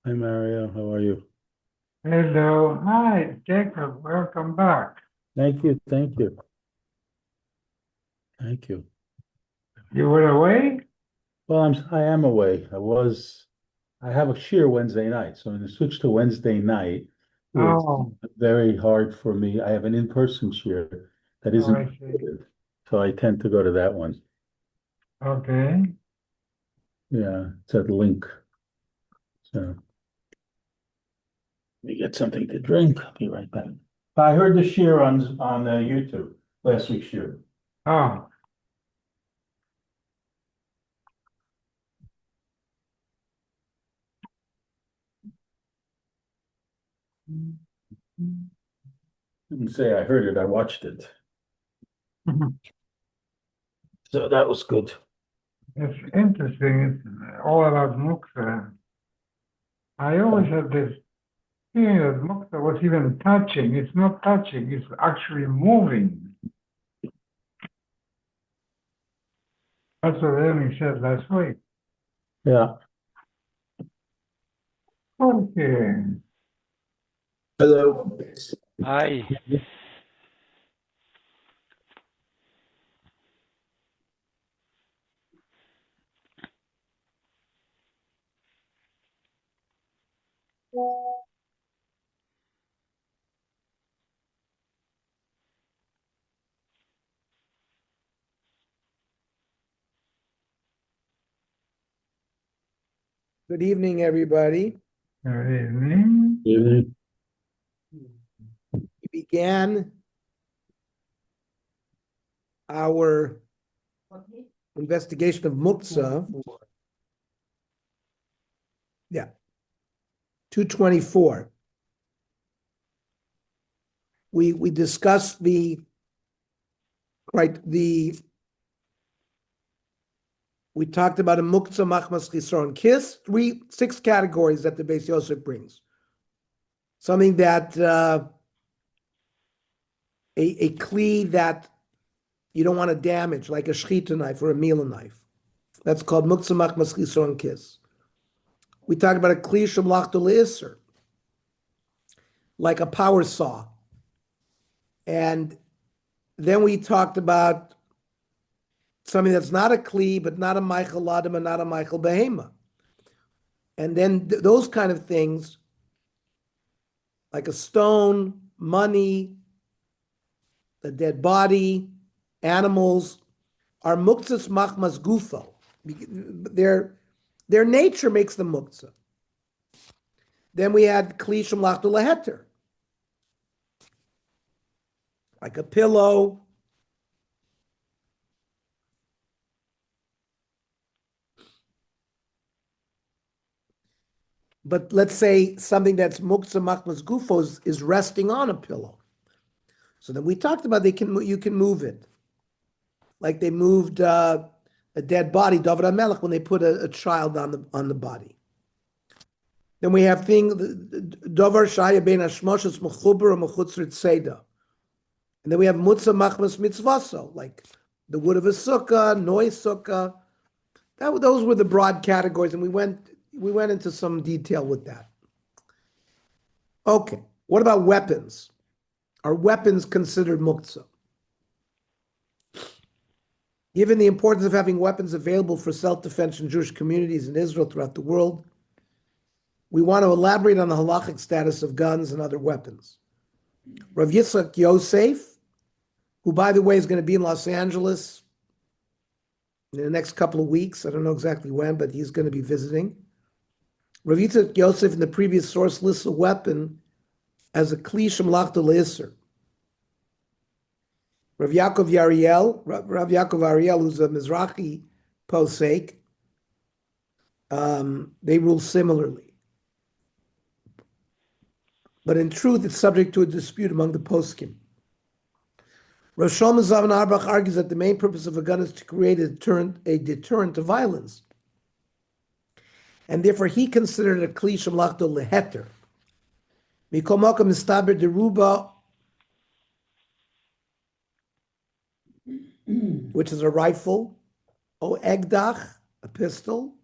Hi Mario, how are you? Hello. Hi, Jacob. Welcome back. Thank you, thank you, thank you. You were away? Well, I am away. I have a shear Wednesday night, so I'm going to switch to Wednesday night. It's Oh, very hard for me. I have an in-person shear that oh, isn't I see. recorded, so I tend to go to that one. Okay. Yeah, it's at Link. So let me get something to drink. I'll be right back. I heard the shear on YouTube, last week's shear. Oh, Didn't say I heard it, I watched it. So that was good. it's interesting. It's all about Mukzeh. I always had this feeling that Mukzeh was even touching. It's not touching, it's actually moving. That's what Amy said last week. Yeah. Okay. Hello. Hi. Good evening, everybody. Good evening. Evening. We began our investigation of Muktzah. Yeah, 224. We discussed we talked about a Muktzah, Machmas, Chisron, Kiss, six categories that the Beis Yosef brings. Something that a kli that you don't want to damage, like a shechita knife or a meal knife. That's called Muktzah, Machmas, Chisron, Kiss. We talked about a kli shemlachto le'isr, like a power saw. And then we talked about something that's not a kli, but not a Michael Adam and not a Michael Behema. And then those kind of things, like a stone, money, a dead body, animals, are muktzas machmas gufo. Their nature makes them muktzah. Then we had kli shemlachtu leheter, like a pillow. But let's say something that's muktzah machmas gufo is resting on a pillow. So then we talked about you can move it, like they moved a dead body, David HaMelech, when they put a child on the body. Then we have Dovar Shaya Ben Hashmoshes Mechuber or Mechutzer Tzeda. And then we have Mutza Machmas Mitzvaso, like the wood of a sukkah, noise sukkah. Those were the broad categories, and we went into some detail with that. Okay, what about weapons? Are weapons considered muktzah? Given the importance of having weapons available for self-defense in Jewish communities in Israel throughout the world, we want to elaborate on the halachic status of guns and other weapons. Rav Yitzchak Yosef, who, by the way, is going to be in Los Angeles in the next couple of weeks. I don't know exactly when, but he's going to be visiting. Rav Yitzchak Yosef in the previous source lists a weapon as a kli shemlachta le'isr. Rav Yaakov Ariel, who's a Mizrahi posek, they rule similarly. But in truth, it's subject to a dispute among the poskim. Rosh Hashanah Zavan Arbach argues that the main purpose of a gun is to create a deterrent to violence. And therefore, he considered it a kli shemlachto leheter. Mikol makom mistaber deruba, which is a rifle, o egdach, a pistol,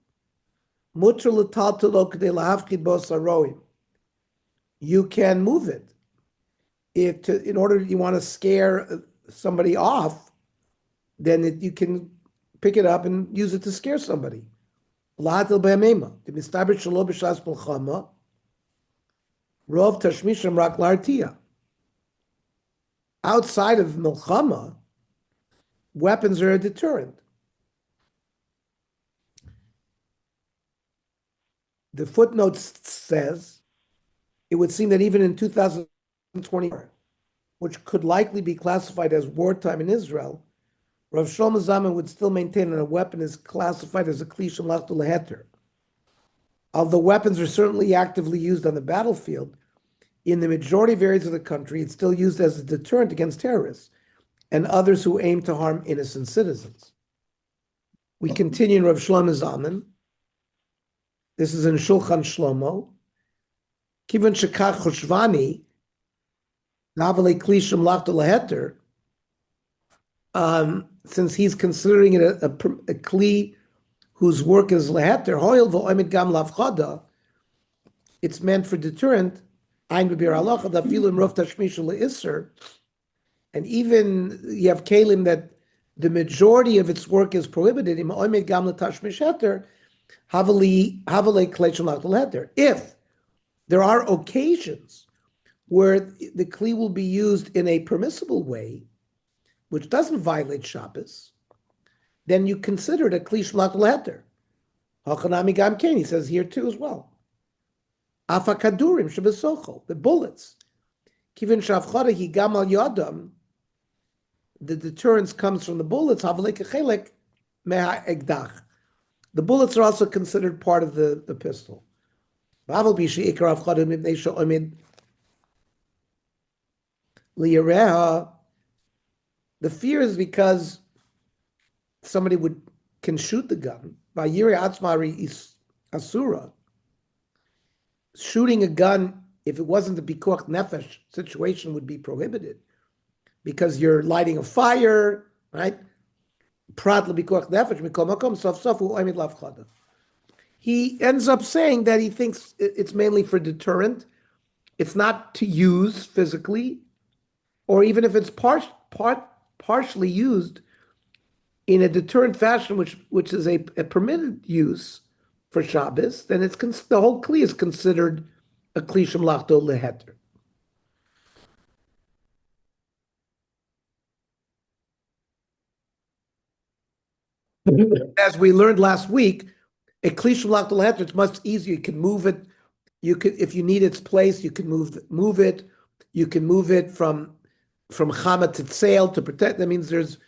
Mutter l'taltalo k'dei lahavchid bo saroim. You can move it. In order you want to scare somebody off, then you can pick it up and use it to scare somebody. Lahatil be'amema. The mistaber shelo b'shas milchama. Rov tashmisham rak l'artia. Outside of milchama, weapons are a deterrent. The footnote says it would seem that even in 2024, which could likely be classified as wartime in Israel, Rav Shlomo Zalman would still maintain that a weapon is classified as a kli shelachtu leheter. Although weapons are certainly actively used on the battlefield, in the majority of areas of the country, it's still used as a deterrent against terrorists and others who aim to harm innocent citizens. We continue in Rav Shlomo Zalman. This is in Shulchan Shlomo. Kivan shekach choshvani, navale kli shelachtu leheter. Since he's considering it a kli whose work is leheter, hoil v'oimid gam lavchada, it's meant for deterrent. Ein b'bir halacha dafilu imrov tashmishu le'isser, and even you have kelim that the majority of its work is prohibited. Im oimid gam l'tashmish heter, havale klei shelachtu leheter. If there are occasions where the kli will be used in a permissible way, which doesn't violate Shabbos, then you consider it a kli shelachtu leheter. Hachanami gam ken, he says here too as well. Afakadurim shebesocho, the bullets. Kivin shavchada hi gam al yadam, the deterrence comes from the bullets. Havalei kechelek meha egdach. The bullets are also considered part of the pistol. Vaval bishi ikar avchada mibnei she'omid liyareha. The fear is because somebody can shoot the gun. Vayiri atzmari asura. Shooting a gun, if it wasn't a pikuach nefesh situation, would be prohibited because you're lighting a fire, right? Prat lebikuach nefesh mikol makom sof sof u'oimid lavchada. He ends up saying that he thinks it's mainly for deterrent. It's not to use physically, or even if it's partially used in a deterrent fashion, which is a permitted use for Shabbos, then the whole kli is considered a kli shemlachto leheter. As we learned last week, a kli shemlachto leheter, it's much easier. You can move it. You could, if you need its place, you can move it. You can move it from chama to tzeil to protect. That means there's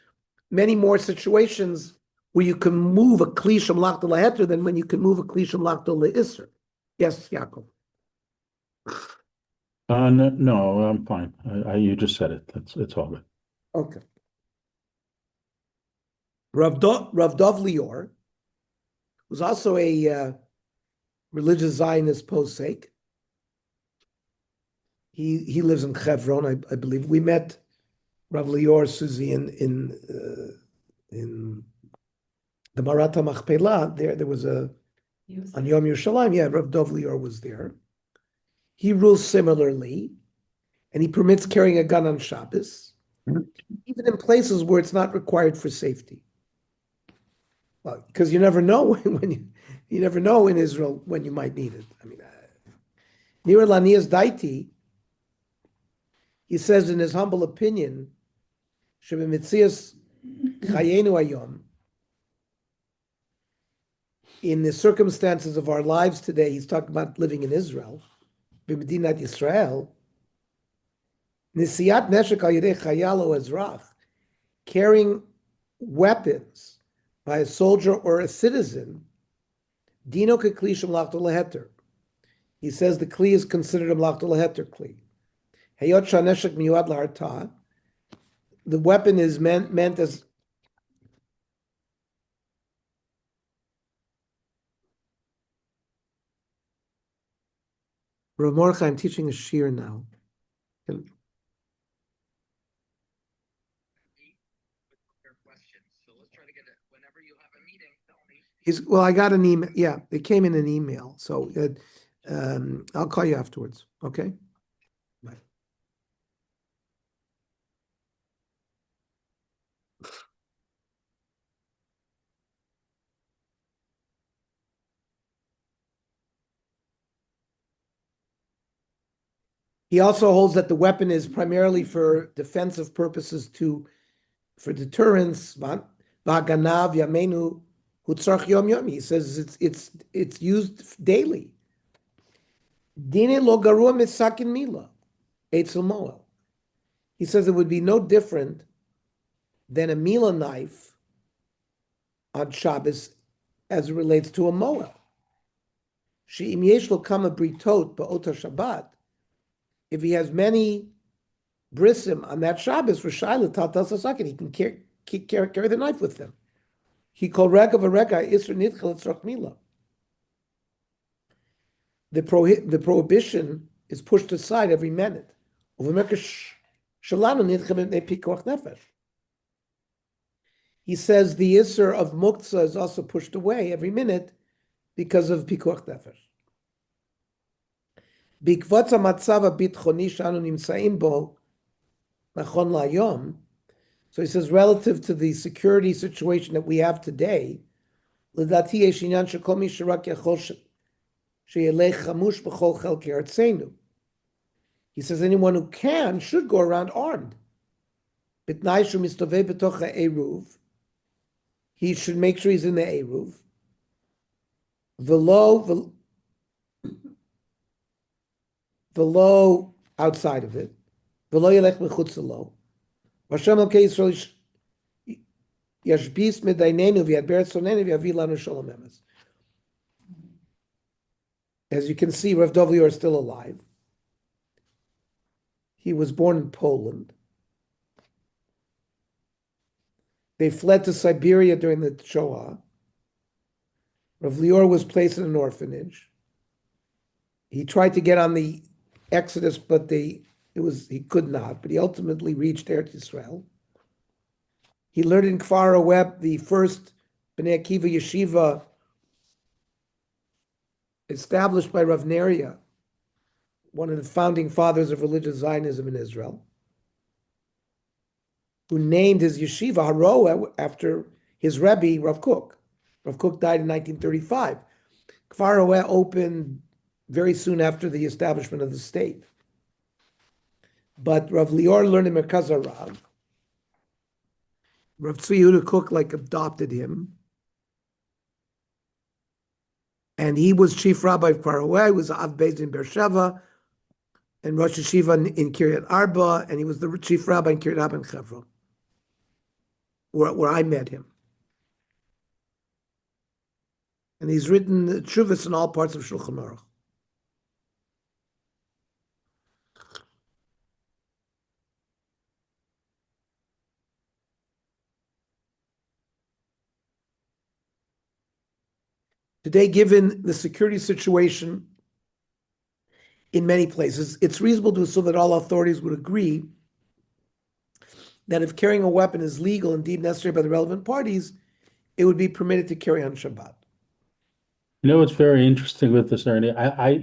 many more situations where you can move a kli shemlachto leheter than when you can move a kli shemlachto leisser. Yes, Yaakov. No, I'm fine. You just said it. It's all good. Okay. Rav Dov Lior was also a religious Zionist posek. He lives in Hebron, I believe. We met Rav Lior, Susie, in the Maratha Machpelah. There was on Yom Yerushalayim. Yeah, Rav Dov Lior was there. He rules similarly, and he permits carrying a gun on Shabbos, even in places where it's not required for safety. Well, because you never know you never know in Israel when you might need it. I mean, Nir Lanias Daiti, he says in his humble opinion, Shebemitzias Chayenu Ayom, in the circumstances of our lives today, he's talking about living in Israel, B'Medinat Yisrael, Nisiyat Neshek Al Yedei Chayal O Ezrach, carrying weapons by a soldier or a citizen, Dino Kekli Shemlachto Leheter. He says the Kli is considered a Mlachto Leheter Kli. Heyot Shaneshek Miyuad L'Harta, the weapon is meant as Rav Mordechai, I'm teaching a shir now. Well, I got an email. Yeah, it came in an email. So I'll call you afterwards. Okay. Bye. He also holds that the weapon is primarily for defensive purposes for deterrence. V'haganav yamenu hutzarch yom yom. He says it's used daily. Dine lo garua misakin mila, eitzel moel. He says it would be no different than a mila knife on Shabbos as it relates to a moel. She'im yesh lo kama britot ba'ota Shabbat. If he has many brisim on that Shabbos, Rishayla Tatal Sasakin, he can carry the knife with him. He called Rega Varega Isra Nidchel Tzrach Mila. The prohibition is pushed aside every minute. He says the Isser of Mukzeh is also pushed away every minute because of Pikuach Nefesh. Bikvotz hamatzava bitchoni shanu nimsaim bo nachon la'yom. So he says, relative to the security situation that we have today, l'dati yesh inyan shekol mi sherak yachol sheyelech chamush b'chol chelkei artzenu. He says anyone who can should go around armed. B'tnai shu mistovei b'toch ha'eruv. He should make sure he's in the eruv. V'lo outside of it. V'lo yelech mechutz lo. Hashem Elkei Yisrael yashbis medaynenu v'yadber tzonenu v'yavi lanu shalom emes. As you can see, Rav Dov Lior is still alive. He was born in Poland. They fled to Siberia during the Shoah. Rav Lior was placed in an orphanage. He tried to get on the Exodus, but he could not. But he ultimately reached Eretz Yisrael. He learned in Kfar Aweb, the first Bnei Akiva yeshiva established by Rav Neria, one of the founding fathers of religious Zionism in Israel, who named his yeshiva Haro after his Rebbe, Rav Kook. Rav Kook died in 1935. Kfar Aweb opened very soon after the establishment of the state. But Rav Lior learned in Merkaz Harav. Rav Tzvi Yehuda Kook adopted him. And he was chief rabbi of Kfar Aweh. He was Av Beis in Beersheva and Rosh Yeshiva in Kiryat Arba, and he was the chief rabbi in Kiryat Arba in Hebron, where I met him. And he's written Tshuvas in all parts of Shulchan Aruch. Today, given the security situation in many places, it's reasonable to assume that all authorities would agree that if carrying a weapon is legal, indeed necessary by the relevant parties, it would be permitted to carry on Shabbat. You know what's very interesting with this, Ernie?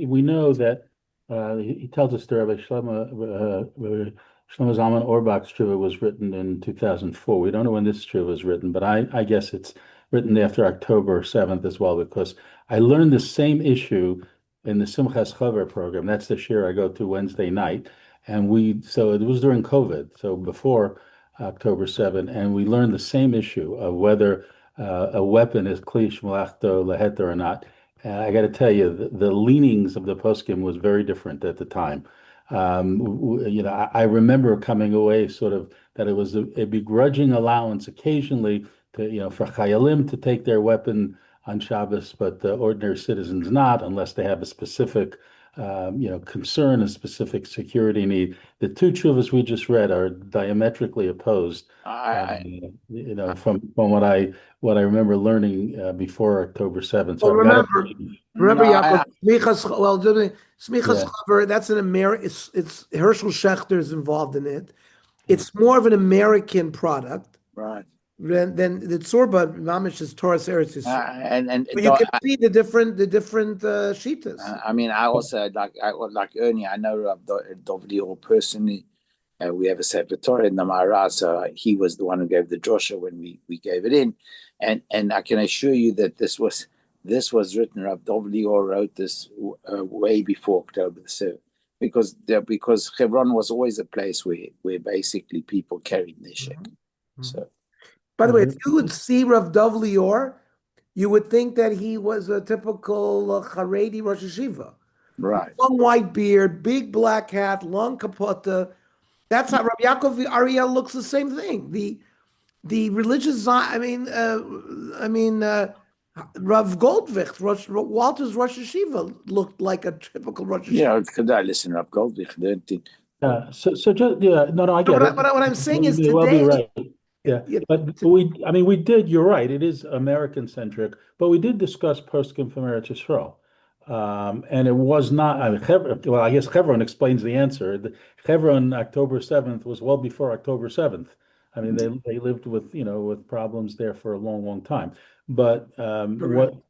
We know that he tells us that Rabbi Shlomo Zalman Auerbach's Tzurba was written in 2004. We don't know when this Tzurba was written, but I guess it's written after October 7th as well, because I learned the same issue in the Simchas Chaver program. That's the shir I go to Wednesday night. So it was during COVID, so before October 7th, and we learned the same issue of whether a weapon is kli shmalachto leheter or not. I got to tell you, the leanings of the poskim was very different at the time. I remember coming away sort of that it was a begrudging allowance occasionally to, for chayalim to take their weapon on Shabbos, but the ordinary citizens not, unless they have a specific, concern, a specific security need. The two tshuvas we just read are diametrically opposed. From what I remember learning before October 7th. So remember, Yaakov, Smichas Chaver, that's an American. It's Herschel Schechter is involved in it. It's more of an American product, Right. then the Tzurba Mamish is Taurus Eretz Yisrael. And But you can see the different shitas. I mean, I also like Ernie. I know Rav Dovlior personally. We have a Sefer Torah in the Mara, so he was the one who gave the drosha when we gave it in, and I can assure you that this was written. Rav Dovlior wrote this way before October the 7th, because Hebron was always a place where basically people carried their shekel. So, by the way, if you would see Rav Dov Lior, you would think that he was a typical Haredi Rosh Hashiva. right. Long white beard, big black hat, long kapota. That's how Rabbi Yaakov Ariel looks the same thing. The religious, Rav Goldvicht, Walter's Rosh Hashiva looked like a typical Rosh Hashiva. Yeah, could I listen, Rav Goldvicht? So just no, I get it. What I'm saying is You may well be today, right. Yeah, but we did. You're right. It is American centric, but we did discuss poskim from Eretz Yisrael, and it was not. I mean, well, I guess Chevron explains the answer. The Chevron October 7th was well before October 7th. I mean, they lived with with problems there for a long time. But the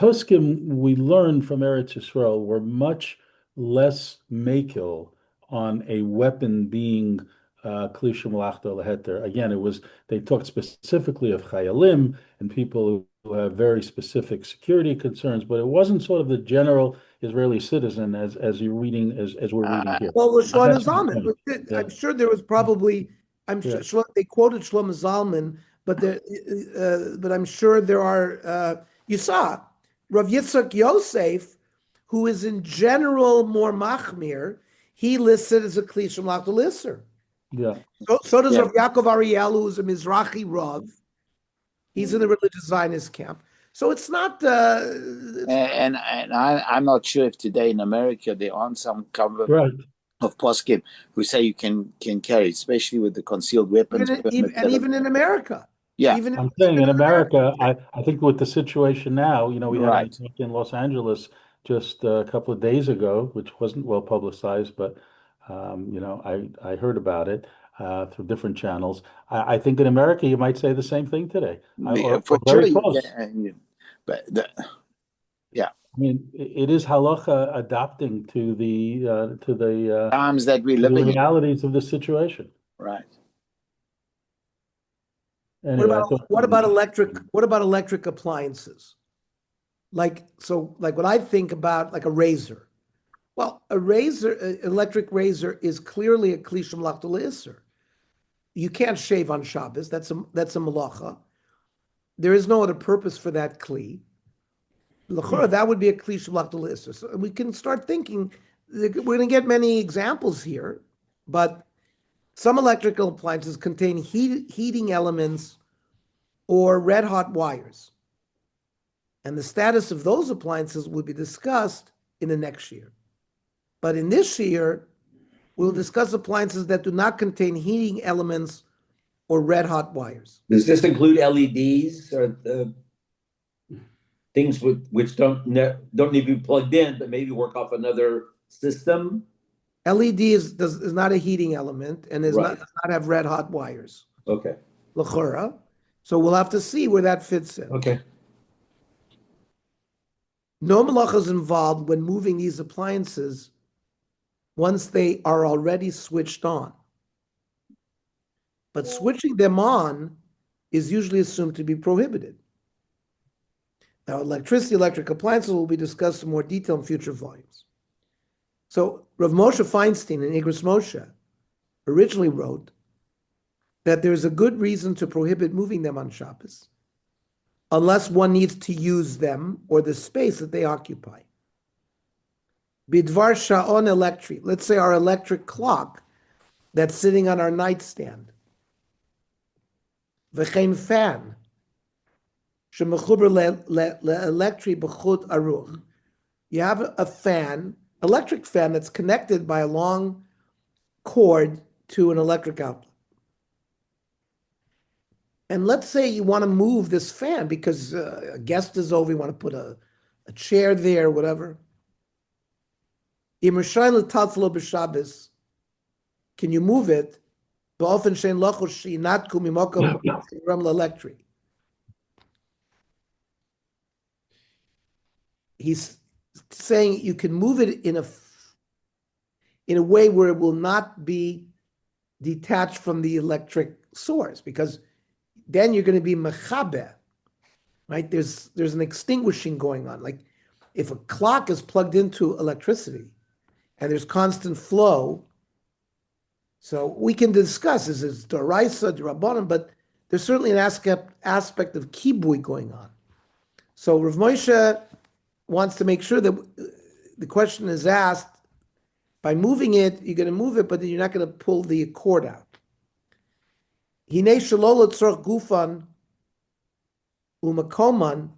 poskim we learned from Eretz Yisrael were much less makil on a weapon being kli shemalachta leheter. Again, they talked specifically of chayalim and people who have very specific security concerns, but it wasn't sort of the general Israeli citizen as you're reading as we're reading here. Well, with Shlomo That's my Zalman, point. I'm sure there was probably. Sure they quoted Shlomo Zalman, but I'm sure there are. You saw Rav Yitzchak Yosef, who is in general more machmir. He listed as a kli shemalachta lisser. Yeah. So does Rav Yaakov Ariel, who is a Mizrahi Rav. He's in the religious Zionist camp. So it's not. And I'm not sure if today in America there aren't some cover of poskim who say you can carry, especially with the concealed weapons. Even in America. Yeah, I'm saying in America, I think with the situation now, we had an attack in Los Angeles just a couple of days ago, which wasn't well publicized, but I heard about it through different channels. I think in America you might say the same thing today, or very close. But I mean, it is halacha adapting to the times that we live in, the realities of the situation. Right. Anyway, what about electric appliances? Like when I think about like a razor. Well, electric razor is clearly a kli shemalachta leisser. You can't shave on Shabbos. That's a malacha. There is no other purpose for that kli. That would be a kli shemalachta leisser. So we can start thinking. We're going to get many examples here, but some electrical appliances contain heating elements or red hot wires, and the status of those appliances will be discussed in the next year. But in this year, we'll discuss appliances that do not contain heating elements or red hot wires. Does this include LEDs or the things which don't need to be plugged in, but maybe work off another system? LED is not a heating element and does not have red hot wires. Okay. L'chora. So we'll have to see where that fits in. Okay. No malacha is involved when moving these appliances once they are already switched on. But switching them on is usually assumed to be prohibited. Now, electric appliances will be discussed in more detail in future volumes. So Rav Moshe Feinstein in Igros Moshe originally wrote that there's a good reason to prohibit moving them on Shabbos, unless one needs to use them or the space that they occupy. Bidvar sha'on electric, let's say our electric clock that's sitting on our nightstand. V'chein fan, shemechuber le'electri b'chut aruch. You have a fan, electric fan that's connected by a long cord to an electric outlet. And let's say you want to move this fan because a guest is over, you want to put a chair there, whatever. Can you move it באופן שאין לוחש שינתקו ממקום גורם לאלקטרי. He's saying you can move it in a way where it will not be detached from the electric source, because then you're going to be mechaber, right? There's an extinguishing going on. Like if a clock is plugged into electricity and there's constant flow, so we can discuss, is it Doraisa, Rabbanan, but there's certainly an aspect of kibui going on. So Rav Moshe wants to make sure that the question is asked, by moving it, you're going to move it, but then you're not going to pull the cord out. Hinei shelo l'tzorach gufan u'makoman.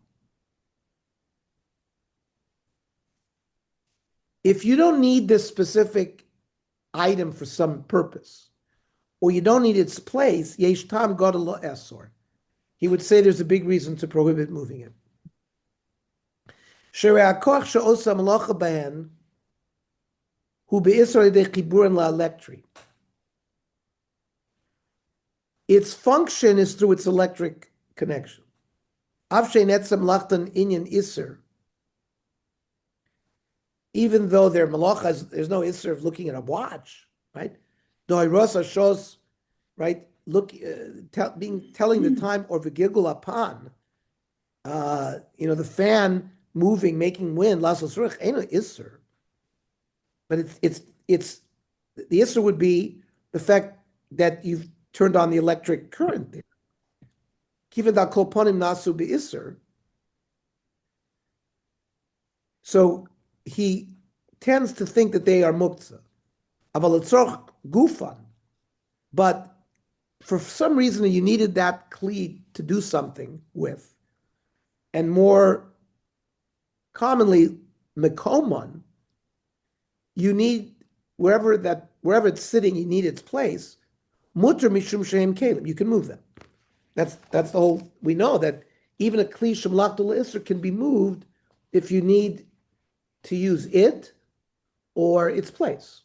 If you don't need this specific item for some purpose, or you don't need its place, yesh tam gadol lo esor. He would say there's a big reason to prohibit moving it. Sherei hakoach she'osa malacha behen hu be'isor yedei chiburin la'elektri. Its function is through its electric connection. Av she'ein etzem lachtan inyan iser. Even though their malacha, there's no isser of looking at a watch, right? Doirosa shows, right? Telling the time, or vigigul apan, the fan moving, making wind, lasos ruch, ain't no isser. But it's the isser would be the fact that you've turned on the electric current there. Kiven da kol ponim nasu be isser. So he tends to think that they are muktzeh. Aval letzorach gufan. But for some reason you needed that kli to do something with. And more commonly, mekoman, you need, wherever it's sitting, you need its place. Mutter mishum shehem kelim. You can move them. That's the whole, we know that even a kli shem lachtul isser can be moved if you need to use it or its place.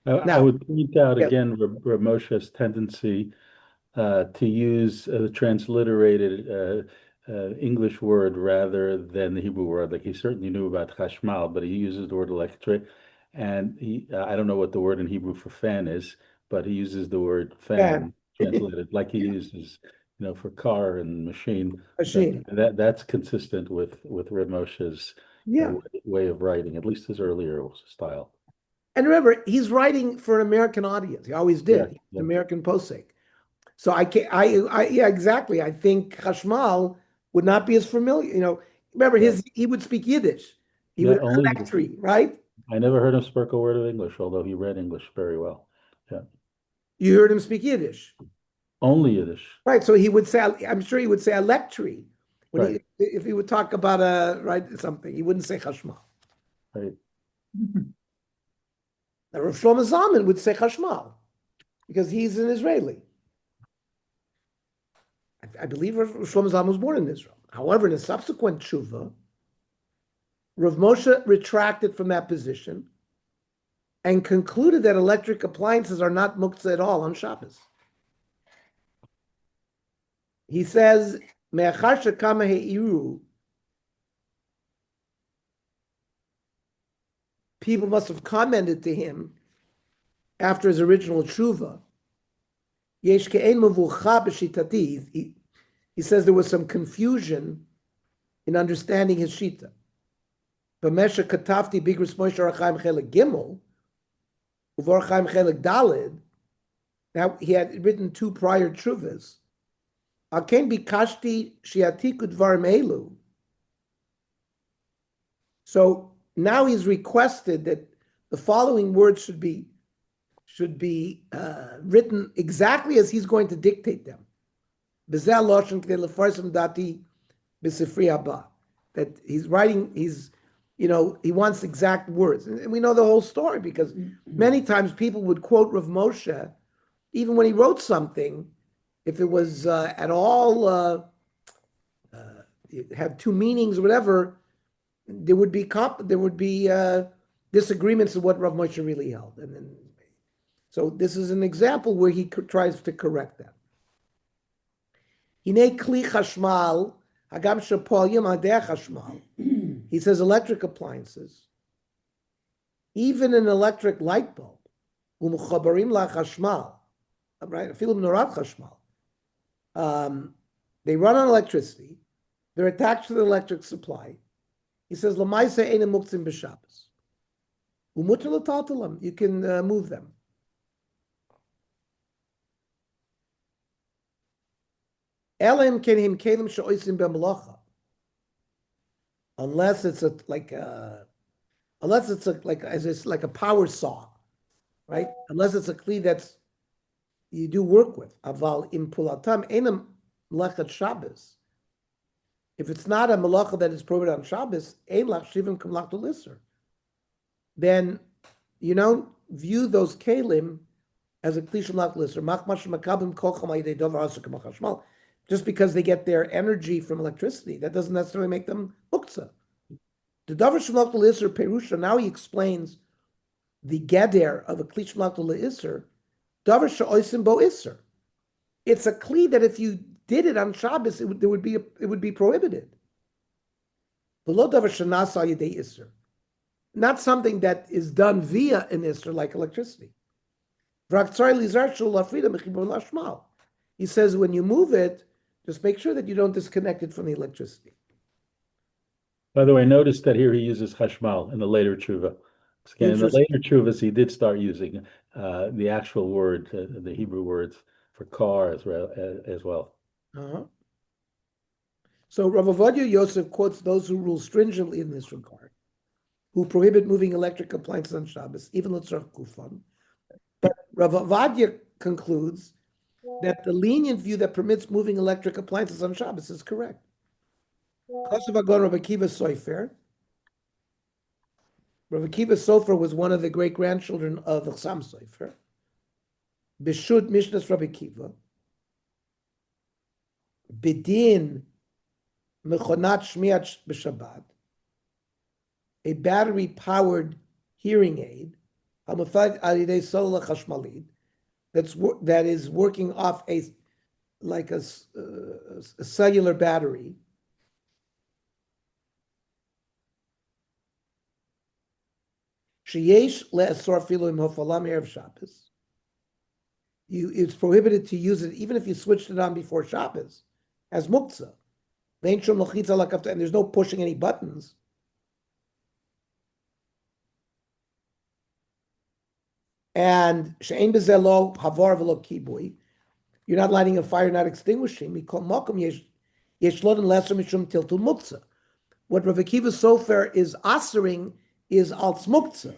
I would point out yeah. again Rav Moshe's tendency to use the transliterated English word rather than the Hebrew word. Like he certainly knew about chashmal, but he uses the word electric, and I don't know what the word in Hebrew for fan is, but he uses the word fan translated like he uses for car and machine. That's consistent with Rav Moshe's way of writing, at least his earlier style. And remember, he's writing for an American audience. He always did. He's an American posek. So exactly. I think Chashmal would not be as familiar. Remember, he would speak Yiddish. He would electric, right? I never heard him speak a word of English, although he read English very well. Yeah. You heard him speak Yiddish. Only Yiddish. Right. So he would say, I'm sure he would say electric. If he would talk about something, he wouldn't say Chashmal. Right. Now, Rav Shlomo Zalman would say Chashmal because he's an Israeli. I believe Rav Shlomo Zalman was born in Israel. However, in a subsequent tshuva, Rav Moshe retracted from that position and concluded that electric appliances are not muktzeh at all on Shabbos. He says, "Me'achar shekama he'iru." People must have commented to him after his original tshuva. Yesh ke'en mevucha b'shitati. He says there was some confusion in understanding his shita. B'mesha katafti bigros Moshe Arachaim chelik gimel, uvar Chaim chelik dalid. Now he had written 2 prior tshuvas. Aken bikashti shiatiku dvarim elu. So now he's requested that the following words should be written exactly as he's going to dictate them. That he's writing, he wants exact words. And we know the whole story because many times people would quote Rav Moshe, even when he wrote something, if it was at all have 2 meanings or whatever, there would be disagreements of what Rav Moshe really held, and then So this is an example where he tries to correct that. Hinei kli chashmal, hagam shepolim adeh chashmal. He says electric appliances, even an electric light bulb, u'mechabarim la chashmal, right? Afilu norat chashmal. They run on electricity. They're attached to the electric supply. He says lamaisa eina muktzim b'Shabbos. Umutar l'taltalam. You can move them. Elim kenim kelim she'oisim b'melacha. Unless it's like a power saw, right? Unless it's a kli that's you do work with. Aval im pulatam enam melachat Shabbos. If it's not a melacha that is prohibited on Shabbos, ein lach shivim kamlachtu lisser. Then you don't view those kelim as a kli shamlach lisser. Machmash makabim kocham ayidei dovar aser kamachashmal. Just because they get their energy from electricity, that doesn't necessarily make them muktzah. The davar shamlach lisser perusha. Now he explains the geder of a kli shamlach lisser. Davar she'oisim bo isser. It's a kli that if you did it on Shabbos, it would be prohibited. V'lo davar shenasa yedei isser. Not something that is done via an isser like electricity. He says when you move it, just make sure that you don't disconnect it from the electricity. By the way, notice that here he uses chashmal in the later tshuva. Again, in the later tshuvas, he did start using the actual word, the Hebrew words for car as well. Uh-huh. So Rav Ovadia Yosef quotes those who rule stringently in this regard, who prohibit moving electric appliances on Shabbos, even l'tzarech kufan. But Rav Ovadia concludes that the lenient view that permits moving electric appliances on Shabbos is correct. Kosev Agon Rav Akiva Sofer. Rav Akiva Sofer was one of the great-grandchildren of the Chassam Sofer. Bishud Mishnas Rav Akiva. Bidin Mechonat Shmiat B'Shabbat. A battery-powered hearing aid. Hamufad Alidei Solar Chashmalid. That is working off a cellular battery. Sheyesh le'asor filu im hofalam erev Shabbos. It's prohibited to use it even if you switched it on before Shabbos as muktzah. And there's no pushing any buttons. And she'ein bezelo havar v'lo kibui. You're not lighting a fire, not extinguishing. Mikol makom yesh loden lesser mishum tiltul muktzah. What Rav Akiva Sofer is asering is als muktzah.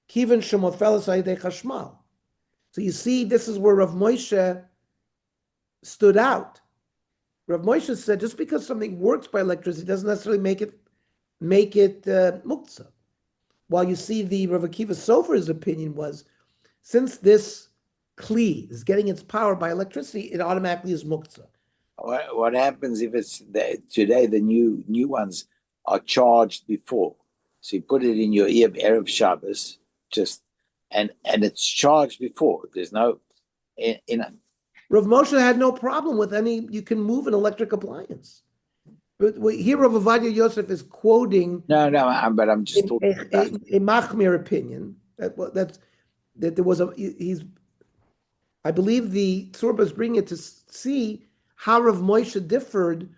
Kiven shemofeles ayidei chashmal. So you see, this is where Rav Moshe stood out. Rav Moshe said, just because something works by electricity doesn't necessarily make it muktzah. While you see the Rav Akiva Sofer's opinion was, since this kli is getting its power by electricity, it automatically is muktzah. What happens if it's today the new ones are charged before? So you put it in your ear Erev Shabbos, and it's charged before. There's no Rav Moshe had no problem with any. You can move an electric appliance. But here, Rav Ovadia Yosef is quoting. No, but I'm just talking about a machmir opinion that there was I believe the Tzurba is bringing it to see how Rav Moshe differed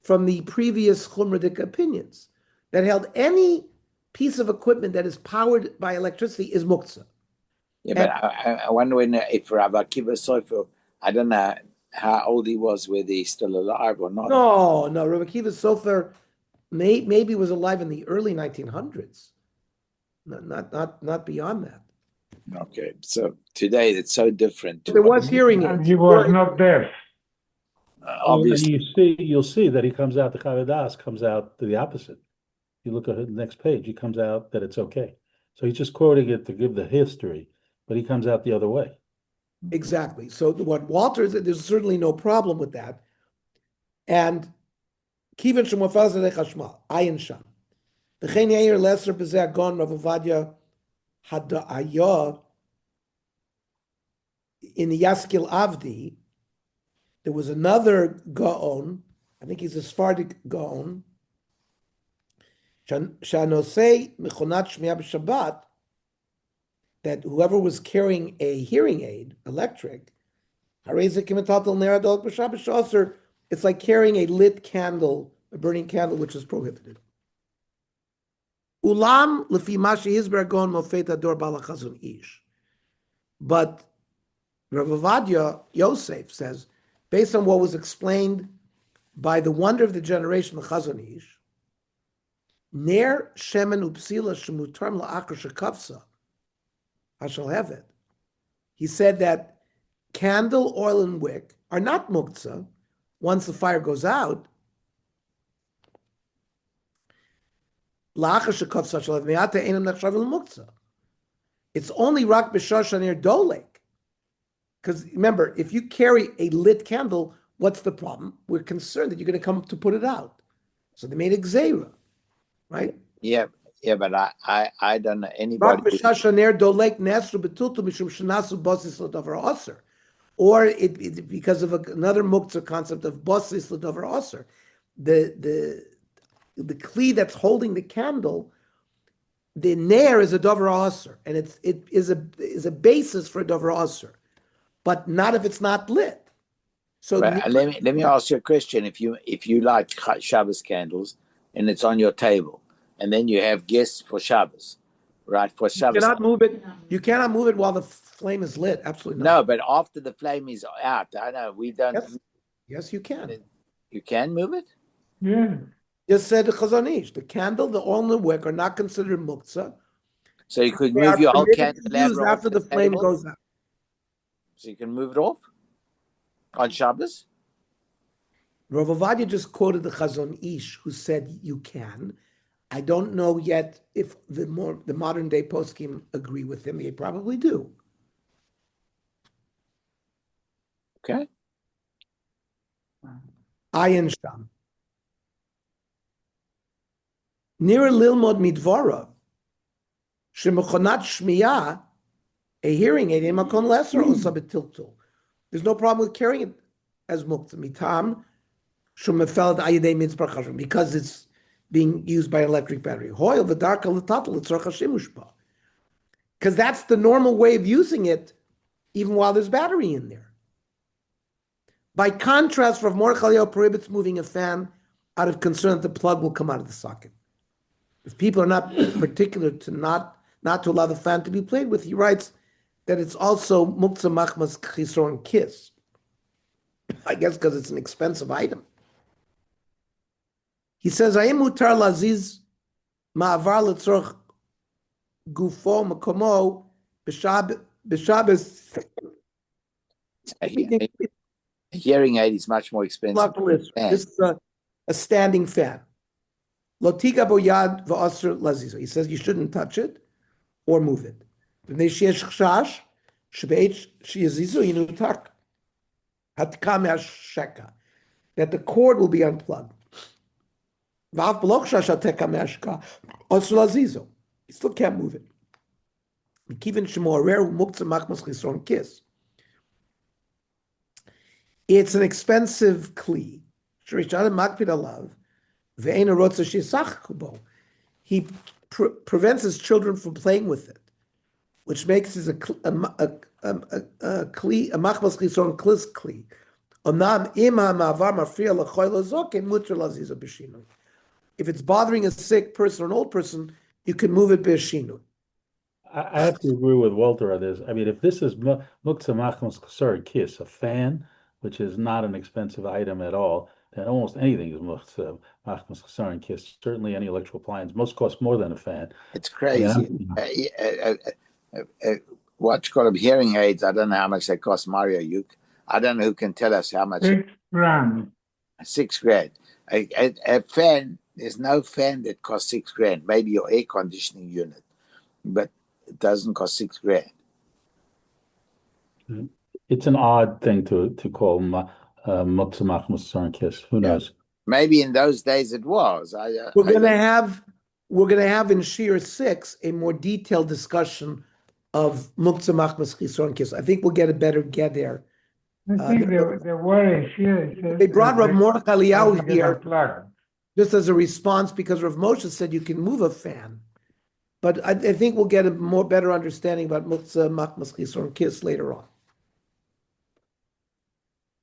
from the previous Chumradik opinions that held any piece of equipment that is powered by electricity is muktzah. Yeah, but I wonder if Rav Akiva Sofer, I don't know how old he was, whether he's still alive or not. No, Rav Akiva Sofer maybe was alive in the early 1900s. Not beyond that. Okay, so today it's so different. There was hearing aids. And he was not deaf. Obviously, You'll see that he comes out. The Chavadas comes out to the opposite. You look at the next page. He comes out that it's okay. So he's just quoting it to give the history, but he comes out the other way. Exactly. So what Walter said, there's certainly no problem with that. And Kivan Shemofaz Chashmal, Ayin Sham. The Chen Yair Lesser Bezeh Gon Rav Ovadia hada'aya in the Yaskil Avdi, there was another Gaon, I think he's a Sephardic Gaon, Shanosei Mechonat Shmiya b'Shabbat, that whoever was carrying a hearing aid, electric, it's like carrying a lit candle, a burning candle, which is prohibited. Ulam lefi mashi hizber gon mofet ador balachazon ish. But Rav Ovadia Yosef says, based on what was explained by the wonder of the generation, the Chazon Ish, ner shemen upsila shemutarm la'akar shekavsa, I shall have it. He said that candle, oil, and wick are not muktzah once the fire goes out. It's only rak b'shashanir dolek. Because remember, if you carry a lit candle, what's the problem? We're concerned that you're going to come to put it out. So they made a gzeira, right? Yeah, but I don't know anybody. Or it because of another muktzah concept of bosis l'dover aser. The kli that's holding the candle, the nair is a dover aser, and it is a basis for a dover aser, but not if it's not lit. So let me ask you a question. If you light Shabbos candles and it's on your table, and then you have guests for Shabbos, right? For Shabbos, you cannot move it. You cannot move it while the flame is lit. Absolutely not. No, but after the flame is out, I know we don't. Yes, you can. You can move it. Yeah. Just said the Chazon Ish, the candle, the oil, and the wick are not considered muktzah. So you could move your whole candelabra after the flame goes out. So you can move it off on Shabbos. Rav Ovadia just quoted the Chazon Ish, who said you can. I don't know yet if the modern day poskim agree with him. They probably do. Okay. Ayin Sham. Near Lilmod Midvara, Shemechonat Shmiya, a hearing aid, Makon Lesser Osa Betiltul. There's no problem with carrying it as muktzah mitam, Shumefeld Ayidei Mitzbar Chashim, because it's being used by electric battery. Hoil v'darka l'tatal l'tzorcha shimush ba. Because that's the normal way of using it, even while there's battery in there. By contrast, Rav Mordechai Eliyahu prohibits moving a fan out of concern that the plug will come out of the socket. If people are not particular to not to allow the fan to be played with, he writes that it's also muktzah machmas chisron kiss. I guess because it's an expensive item. He says, "Ayim mutar laziz ma'avar letzorch gufo makomo b'Shabbos." A hearing aid is much more expensive. This is a standing fan. Lotiga boyad v'asr lazizo. He says you shouldn't touch it or move it. V'nei sheyesh chashash shebeit sheyazizu yinutak hatka me'asheka, that the cord will be unplugged. V'av b'lo chashash hateka me'asheka asr lazizo. You still can't move it. Mikivin shemo rare muktzah machmas chisron kiss. It's an expensive kli. He prevents his children from playing with it, which makes it a kli, a machmas chisron klis kli. If it's bothering a sick person or an old person, you can move it b'shinu. I have to agree with Walter on this. I mean, if this is muktzah machmas chisron kiss, a fan, which is not an expensive item at all, then almost anything is muktzah machmas chisron kiss. Certainly, any electrical appliance, most cost more than a fan. It's crazy. What you call them hearing aids? I don't know how much they cost. Mario, I don't know who can tell us how much. $6,000. $6,000. A fan. There's no fan that costs $6,000. Maybe your air conditioning unit, but it doesn't cost $6,000. It's an odd thing to call muktzah machmas chisron kiss. Who knows? Maybe in those days it was. We're going to have we're going to have in Shir 6 a more detailed discussion of Muktzeh Machmas Chisron Kiss. I think we'll get a better get there. I think the worry here is They brought Rav Mordechai Eliyahu get here unplugged. just as a response because Rav Moshe said you can move a fan. But I think we'll get a more better understanding about Muktzeh Machmas Chisron Kiss later on.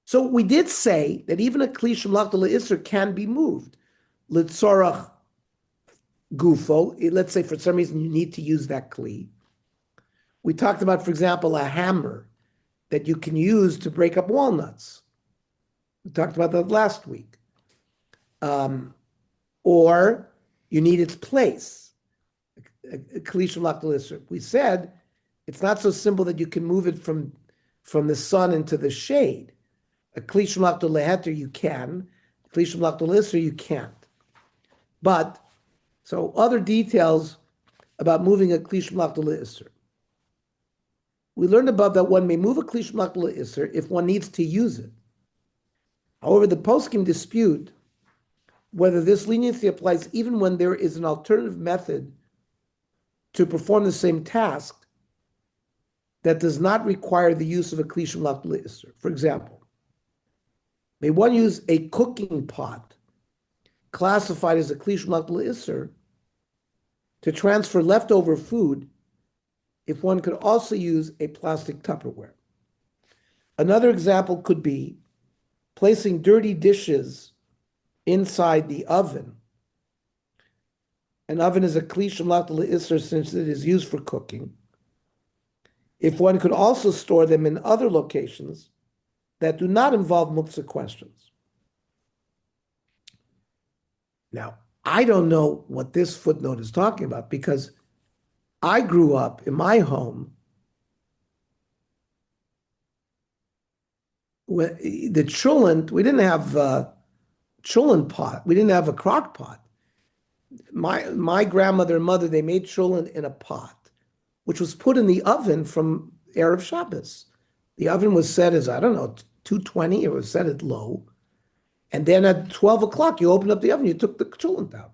So we did say that even a Kli Shemlachta Le'Isser can be moved. L'tzorach gufo, let's say for some reason you need to use that Kli. We talked about, for example, a hammer that you can use to break up walnuts. We talked about that last week. Or you need its place. A Kli Shemlachta Le'Isser. We said it's not so simple that you can move it from the sun into the shade. A Kli Shemlachta Le'Heter you can. A Kli Shemlachta Le'Isser you can't. But, so other details about moving a Kli Shemlachta Le'Isser. We learned above that one may move a Kli Shemlachta Le'Isser if one needs to use it. However, the poskim dispute whether this leniency applies even when there is an alternative method to perform the same task that does not require the use of a Kli Shemlachta Le'Isser. For example, may one use a cooking pot classified as a Kli Shemlachta Le'Isser to transfer leftover food if one could also use a plastic Tupperware. Another example could be placing dirty dishes inside the oven. An oven is a Kli Shemlachta Le'Isser since it is used for cooking. If one could also store them in other locations that do not involve muktzah questions. Now, I don't know what this footnote is talking about because I grew up in my home when the cholent, we didn't have a cholent pot. We didn't have a crock pot. My grandmother and mother, they made cholent in a pot, which was put in the oven from Erev Shabbos. The oven was set as, I don't know, 220, it was set at low. And then at 12 o'clock, you opened up the oven, you took the cholent out.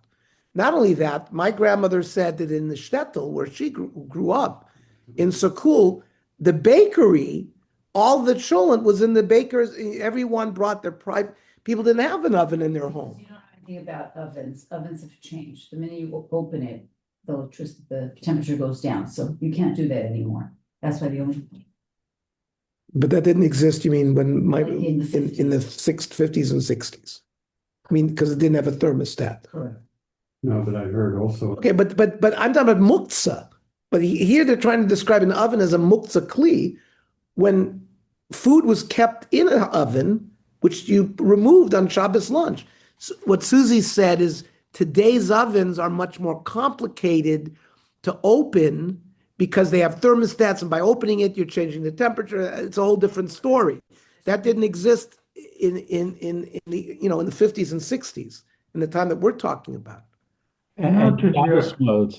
Not only that, my grandmother said that in the shtetl, where she grew up, in Sakul, the bakery, all the cholent was in the bakers. Everyone brought their private, people didn't have an oven in their home. You don't know anything about ovens. Ovens have changed. The minute you open it, the temperature goes down. So you can't do that anymore. That's why the only. But that didn't exist, you mean, when In the 50s. in the 50s and 60s? I mean, because it didn't have a thermostat. Correct. No, but I heard also. Okay, but I'm talking about muktzah. But here they're trying to describe an oven as a muktzah kli when food was kept in an oven, which you removed on Shabbos lunch. So what Susie said is today's ovens are much more complicated to open because they have thermostats, and by opening it, you're changing the temperature. It's a whole different story. That didn't exist in the in the 50s and 60s, in the time that we're talking about. And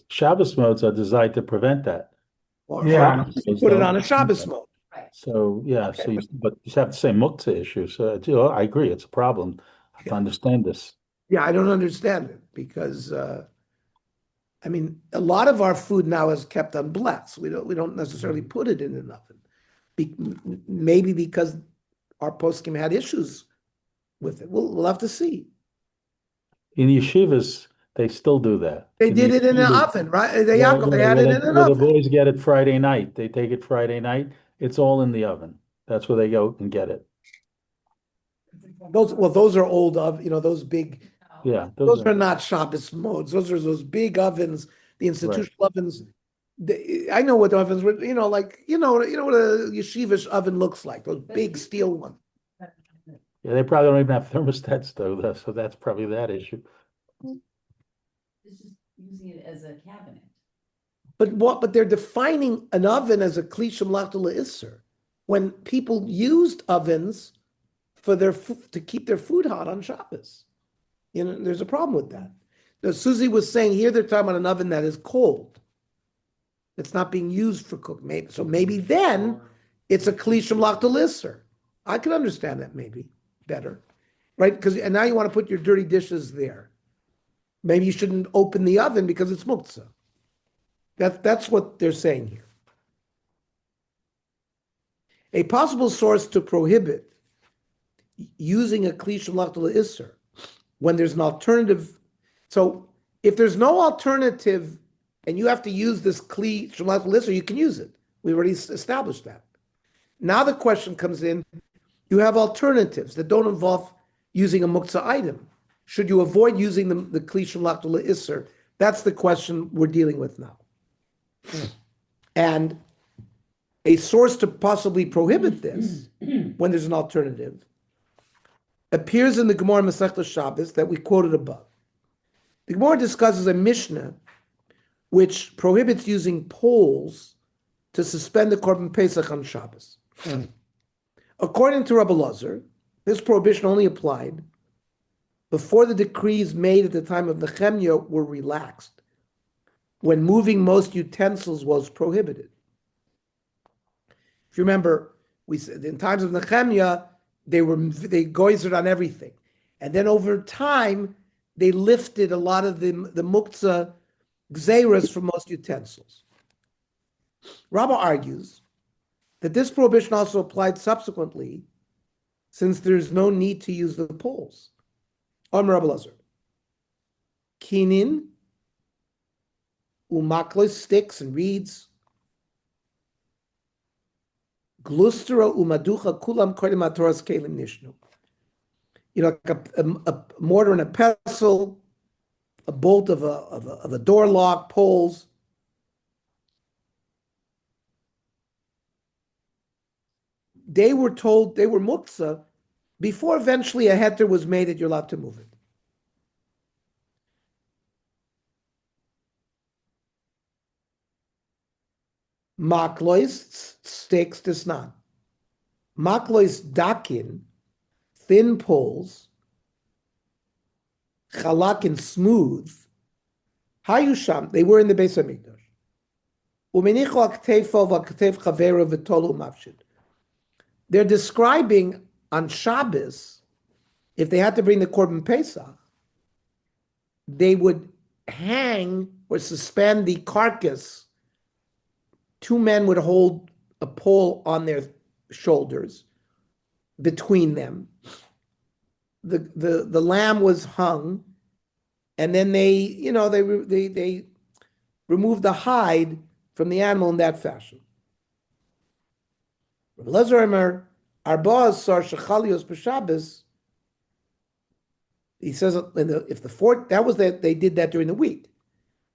Shabbos modes are designed to prevent that. Or Yeah. put it on a Shabbos mode. So yeah, Okay, but you have the same muktzah issue. So I agree, it's a problem. I have to understand this. Yeah, I don't understand it because I mean, a lot of our food now is kept on blacks. We don't necessarily put it in an oven. Maybe because our poskim had issues with it. We'll have to see. In yeshivas, they still do that. They did it in an yeshivas, oven, right? They Well, had it in an where the oven. boys get it Friday night. They take it Friday night. It's all in the oven. That's where they go and get it. Those are old those big. Yeah, Those are not Shabbos modes. Those are those big ovens, the institutional ovens. I know what the ovens were. You know what a yeshivish oven looks like. Those big steel ones. Yeah, they probably don't even have thermostats though, so that's probably that issue. It's just using it as a cabinet. But they're defining an oven as a kli shemlachta le'isser when people used ovens for to keep their food hot on Shabbos. There's a problem with that. Now, Susie was saying here they're talking about an oven that is cold. It's not being used for cooking. Maybe then it's a kli shemlachta le'isser. I can understand that maybe better, right? And now you want to put your dirty dishes there. maybe you shouldn't open the oven because it's muktzah. That's what they're saying here. A possible source to prohibit using a kli shemlachta le'isser when there's an alternative. So if there's no alternative and you have to use this kli shemlachta le'isser, you can use it. We already established that. Now the question comes in, you have alternatives that don't involve using a muktzah item. Should you avoid using the kli shemlachta le'isser? That's the question we're dealing with now. And a source to possibly prohibit this when there's an alternative appears in the Gemara Masechta Shabbos that we quoted above. The Gemara discusses a Mishnah which prohibits using poles to suspend the Korban Pesach on Shabbos. According to Rabbi Lazar, this prohibition only applied before the decrees made at the time of Nehemiah were relaxed, when moving most utensils was prohibited. If you remember, we said in times of Nehemiah, they goizered on everything. And then over time, they lifted a lot of the muktzah gzeiras from most utensils. Rabbah argues that this prohibition also applied subsequently, since there's no need to use the poles. Rabbi Lazar. Kinin, umaklos, sticks and reeds, glustera umaducha kulam kodim atoras kelim nishnu. Like a mortar and a pestle, a bolt of a door lock, poles. They were told they were muktzah before eventually a heter was made that you're allowed to move it. Maklois, sticks, desnan. Maklois dakin, thin poles, chalakin, smooth. Hayusham, they were in the Beis Hamikdash. Umenicho aktefo v'aktev chavero v'tolu mafshid. They're describing on Shabbos, if they had to bring the Korban Pesach, they would hang or suspend the carcass. Two men would hold a pole on their shoulders between them. The lamb was hung, and then they removed the hide from the animal in that fashion. Rabbi Lezer Omer, Arba Sar Shechalios b'Shabbos. He says they did that during the week.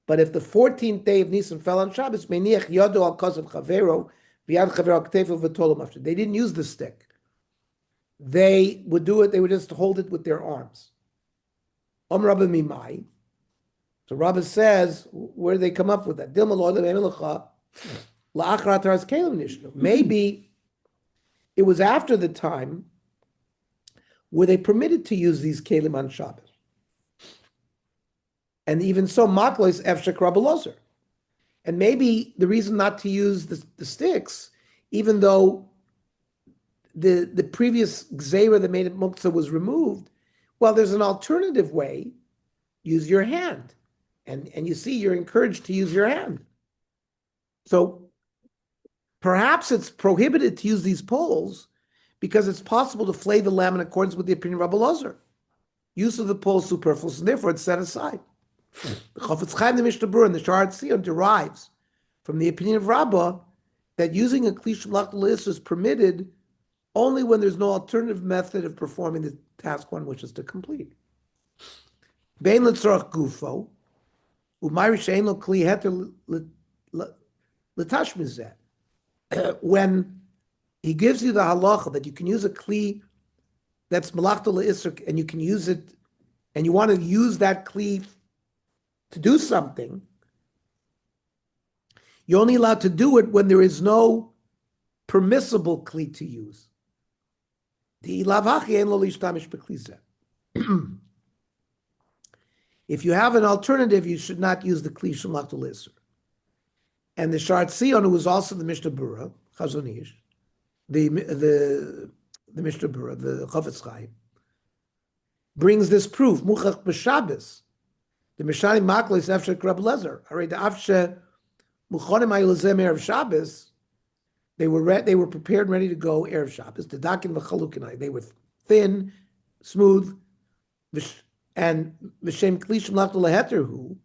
But if the 14th day of Nisan fell on Shabbos, meniach yado al kasav chavero v'yad chavero aktefu v'tolo mafshid. They didn't use the stick. They would do it. They would just hold it with their arms. Rabbi Mimai. So Rabbi says, where do they come up with that? Maybe it was after the time where they permitted to use these kelim on Shabbos. And even so, maklois efshek Rabbi Lazar. And maybe the reason not to use the sticks, even though the previous gzeira that made it muktzah was removed, well, there's an alternative way. Use your hand. And you see, you're encouraged to use your hand. So perhaps it's prohibited to use these poles because it's possible to flay the lamb in accordance with the opinion of Rabbi Lazar. Use of the pole is superfluous, and therefore it's set aside. The Chofetz Chaim, the Mishnah Berurah, and the Sha'ar Tzion derives from the opinion of Rabbah that using a kli shemlachta le'isser is permitted only when there's no alternative method of performing the task one wishes to complete. Bein letzorach gufo, u'mayri she'ein lo kli heter l'tash mizeh. When he gives you the halacha that you can use a kli that's malachta le'isser and you can use it, and you want to use that kli to do something, you're only allowed to do it when there is no permissible kli to use. If you have an alternative, you should not use the kli shemlachta le'isser. And the Sha'ar Tzion, who was also the Mishnah Berurah, Chazon Ish, the Mishnah Berurah, the Chofetz Chaim, brings this proof. Muchach b'Shabbos. The Mishani Maklis Efshe Krab Lezer. Alright, the Afshe Muchonim Ayulazem Erev Shabbos. They were prepared and ready to go Erev Shabbos. The Dakin v'Chalukinai. They were thin, smooth, and V'Shem Klishim Lachto Leheter Hu.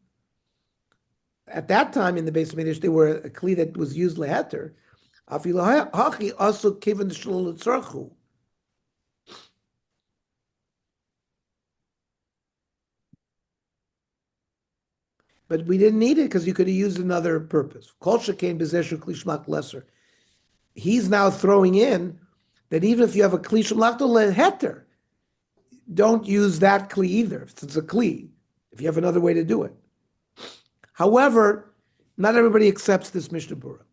At that time in the Beis Mikdash, they were a kli that was used leheter. Afilu hachi also kiven shlo l'tzarchu. But we didn't need it because you could have used another purpose. Kol shekain b'zeshu kli shmak lesser. He's now throwing in that even if you have a kli shmak leheter, don't use that kli either. If it's a kli, if you have another way to do it. However, not everybody accepts this Mishnah Berurah.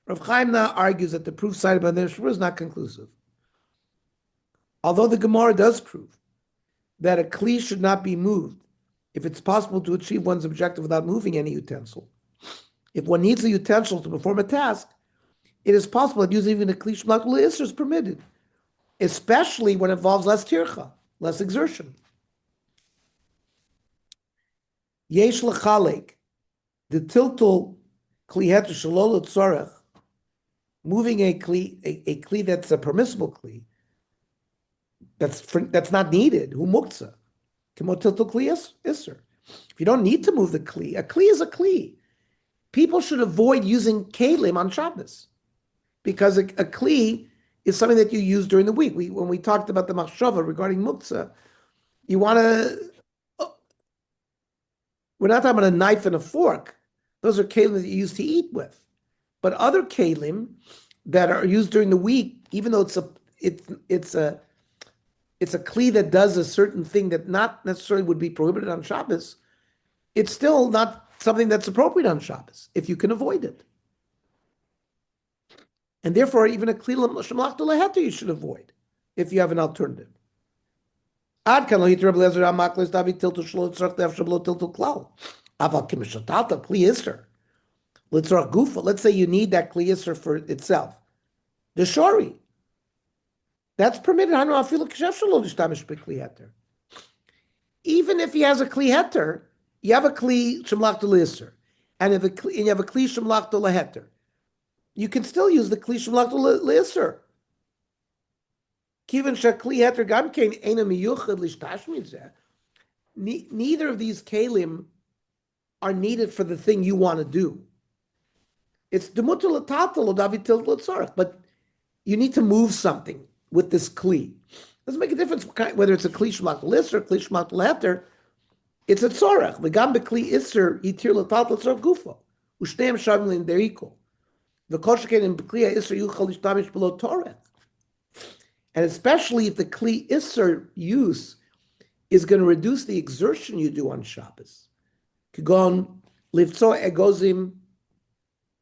Rav Chaim now argues that the proof cited by the Mishnah Berurah is not conclusive. Although the Gemara does prove that a kli should not be moved if it's possible to achieve one's objective without moving any utensil. If one needs a utensil to perform a task, it is possible that using even a kli shmalach l'isser is permitted, especially when it involves less tircha, less exertion. Yesh l'chalek. The tiltul kli heter shalol tzorech, moving a kli that's a permissible kli, that's not needed. Hu mukzeh, kemo tiltul kli iser. If you don't need to move the kli, a kli is a kli. People should avoid using kelim on Shabbos because a kli is something that you use during the week. When we talked about the machshava regarding mukzeh, you want to. We're not talking about a knife and a fork. Those are kelim that you use to eat with. But other kelim that are used during the week, even though it's a kli that does a certain thing that not necessarily would be prohibited on Shabbos, it's still not something that's appropriate on Shabbos if you can avoid it. And therefore, even a kli shemlach leheter you should avoid if you have an alternative. Ad kan lo hitir b'lezer amakles davi tiltu shlo tzarch def shablo tiltu klal. Aval kimishatalta kli iser. Litzarch gufa. Let's say you need that kli iser for itself. The shori. That's permitted. Hanu afilu k'shef shlo l'shtamish b'kli heter. Even if he has a kli heter, you have a kli shemlach le'iser, and you have a kli shemlach leheter, you can still use the kli shemlach le'iser. Kiven shakli heter gam kein ena miyuchad l'shtashmi zeh. Neither of these kelim are needed for the thing you want to do. It's demutul l'tatal l'davi til l'tzarech, but you need to move something with this kli. Doesn't make a difference whether it's a kli shemlach l'isser or kli shemlach leheter. It's a tzorech. V'gam b'kli isser yitir l'tatal l'tzarech gufa. U'shneim shavim they're equal. V'kol sheken in b'kli isser yuchal l'shtamish below torech. And especially if the kli isser use is going to reduce the exertion you do on Shabbos. Kigon livtso egozim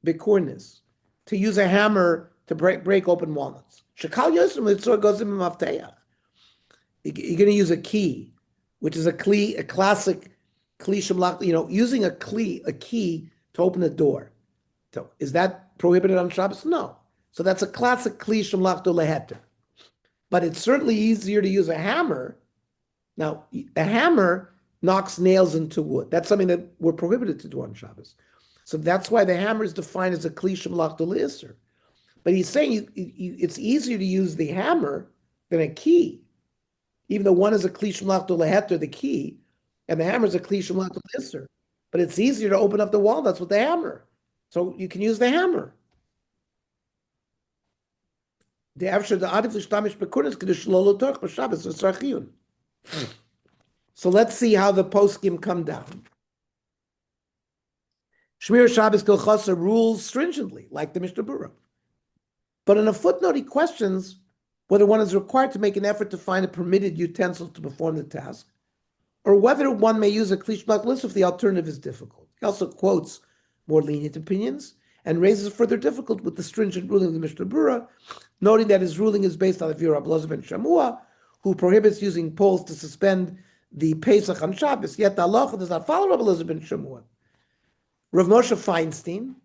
bekurnis, to use a hammer to break open walnuts. Shekal yosem livtso egozim mafteach. You're going to use a key, which is a classic kli shemlach. Using a key to open a door. So is that prohibited on Shabbos? No. So that's a classic kli shemlach leheter. But it's certainly easier to use a hammer. Now, a hammer knocks nails into wood. That's something that we're prohibited to do on Shabbos. So that's why the hammer is defined as a kli shemlach le'iser. But he's saying it's easier to use the hammer than a key. Even though one is a kli shemlach leheter, the key, and the hammer is a kli shemlach le'iser. But it's easier to open up the walnuts with the hammer. So you can use the hammer. So let's see how the poskim come down. Shmir Shabbos Kilchasa rules stringently, like the Mishnah Berurah. But in a footnote, he questions whether one is required to make an effort to find a permitted utensil to perform the task, or whether one may use a kli shemlach le'iser if the alternative is difficult. He also quotes more lenient opinions and raises further difficulty with the stringent ruling of the Mishnah Berurah, noting that his ruling is based on the view of Rabbi Elazar ben Shamua, who prohibits using poles to suspend the Pesach on Shabbos. Yet the halacha does not follow Rabbi Elazar ben Shamua. Rav Moshe Feinstein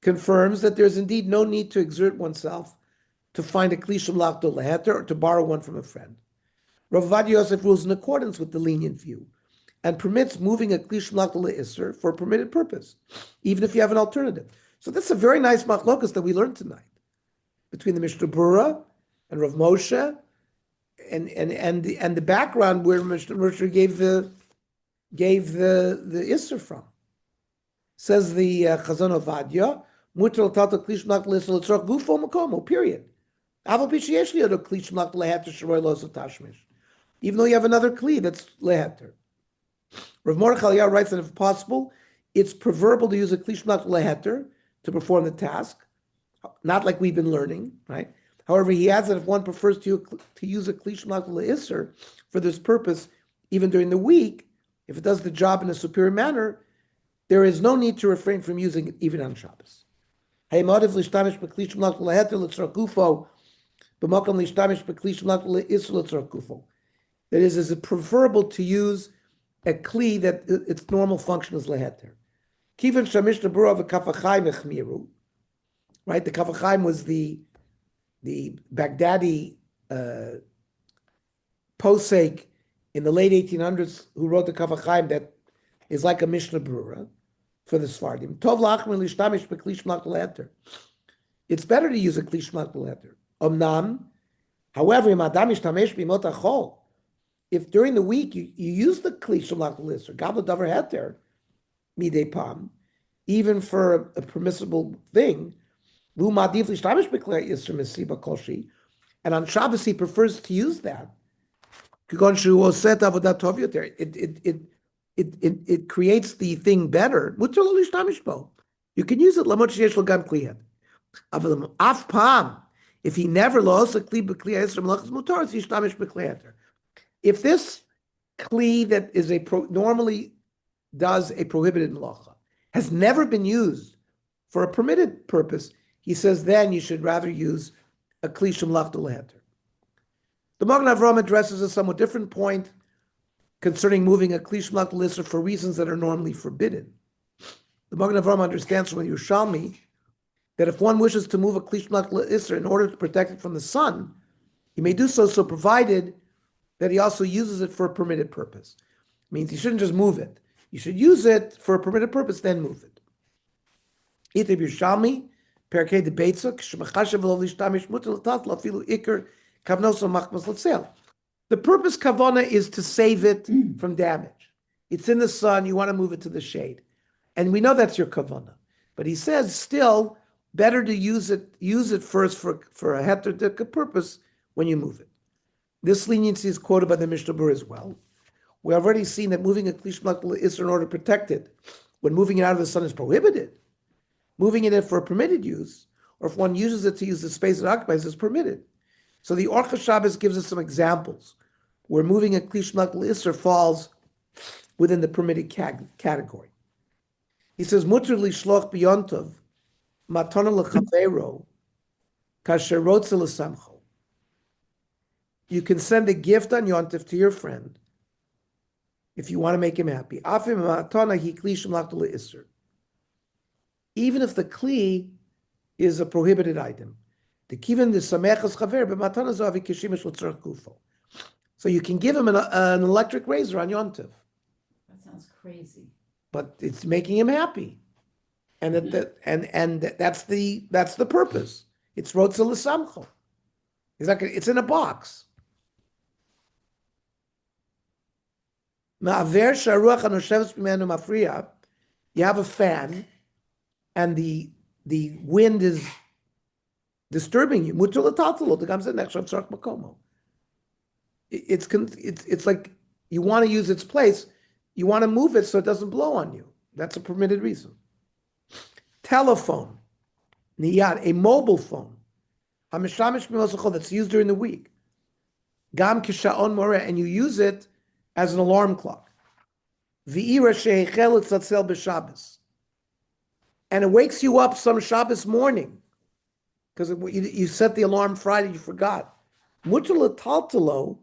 confirms that there is indeed no need to exert oneself to find a kli shemlach leheter or to borrow one from a friend. Rav Ovadia Yosef rules in accordance with the lenient view, and permits moving a kli shemlachta le'isser for a permitted purpose, even if you have an alternative. So that's a very nice machlokas that we learned tonight between the Mishnah Berurah and Rav Moshe, and the background where Mishnah Berurah gave the isser from. Says the Chazon Ovadia, mutar l'tata kli shemlachta le'isser l'tzorach gufo makomo. Period. Aval pi sheyesh li'odo kli shemlachta le'heter sh'roi lo so tashmish. Even though you have another kli that's leheter. Rav Mordechai Eliyahu writes that if possible, it's preferable to use a kli shemlachta leheter to perform the task, not like we've been learning, right? However, he adds that if one prefers to use a kli shemlachta le'isser for this purpose, even during the week, if it does the job in a superior manner, there is no need to refrain from using it even on Shabbos. That is it preferable to use a kli that its normal function is leheter. Kivan shamishna bura v'kafachayim echmiru. Right, the kafachayim was the Baghdadi posek in the late 1800s who wrote the kafachayim that is like a Mishnah Berurah for the Sfardim. Tov la'achmin lishtamish b'kli shemlachta leheter. It's better to use a kli shemlachta leheter. Omnam, however, im adam yishtamesh b'imot hachol, if during the week you use the kli shemlachta leheter, gabla davar heter, midei pam, even for a permissible thing, v'hu ma'adiv lishtamish b'kli yisr mesiba kolshi, and on Shabbos he prefers to use that. It creates the thing better. You can use it. If he never lost a kli, if this kli that is normally does a prohibited malacha has never been used for a permitted purpose, he says then you should rather use a kli shemlachta leheter. The Magen Avraham addresses a somewhat different point concerning moving a kli shemlachta leheter for reasons that are normally forbidden. The Magen Avraham understands from the Yerushalmi that if one wishes to move a kli shemlachta leheter in order to protect it from the sun, he may do so provided that he also uses it for a permitted purpose. It means you shouldn't just move it. You should use it for a permitted purpose, then move it. Itib Yerushalmi, Perkei de Beitzuk, Shemachashav lo lishtamish mutar l'tat l'afilu ikar kavnoso machmas l'tzel. The purpose kavana is to save it from damage. It's in the sun, you want to move it to the shade. And we know that's your kavana. But he says still better to use it first for a heter purpose when you move it. This leniency is quoted by the Mishnah Berurah as well. We have already seen that moving a kli shemlachta leheter in order to protect it, when moving it out of the sun is prohibited. Moving it in for a permitted use, or if one uses it to use the space it occupies, is permitted. So the Orcha Shabbos gives us some examples where moving a kli shemlachta leheter falls within the permitted category. He says, "Mutar lishloch biyontov matana lechavero kasher rotze lesamcho." You can send a gift on Yontif to your friend if you want to make him happy. Afim matana hi kli shemlachta leheter. Even if the kli is a prohibited item. The kiven the samechas chaver b'matana zavi kishimish l'tzorach gufo. So you can give him an electric razor on Yontif. That sounds crazy. But it's making him happy, and that's the purpose. It's rotze l'samcho. It's in a box. Ma'aver sharuach hanosheves b'menu mafriya. You have a fan, and the wind is disturbing you. Mutar l'tatalo the gamzeh nechshav tzorach makomo. It's like you want to use its place. You want to move it so it doesn't blow on you. That's a permitted reason. Telephone, niyad, a mobile phone, hamishamish b'mosachol that's used during the week. Gam kisha'on moreh, and you use it as an alarm clock. V'ira sheichel etzatzil b'Shabbos, and it wakes you up some Shabbos morning because you set the alarm Friday, you forgot. Mutar l'taltalo,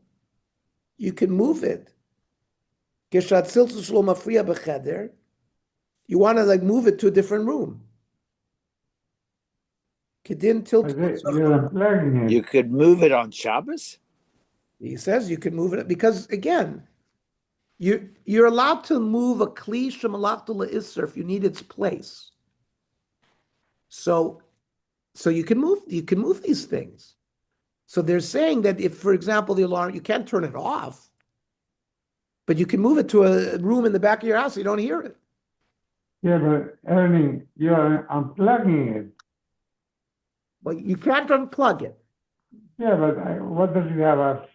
you can move it. You want to move it to a different room. You're unplugging You it. could move it on Shabbos? He says you can move it because again, You're allowed to move a kli shemalachta le'isser if you need its place. So you can move these things. So they're saying that if, for example, the alarm, you can't turn it off, but you can move it to a room in the back of your house so you don't hear it. Yeah, but Ernie, you're unplugging it. Well, you can't unplug it. Yeah, but what does it have?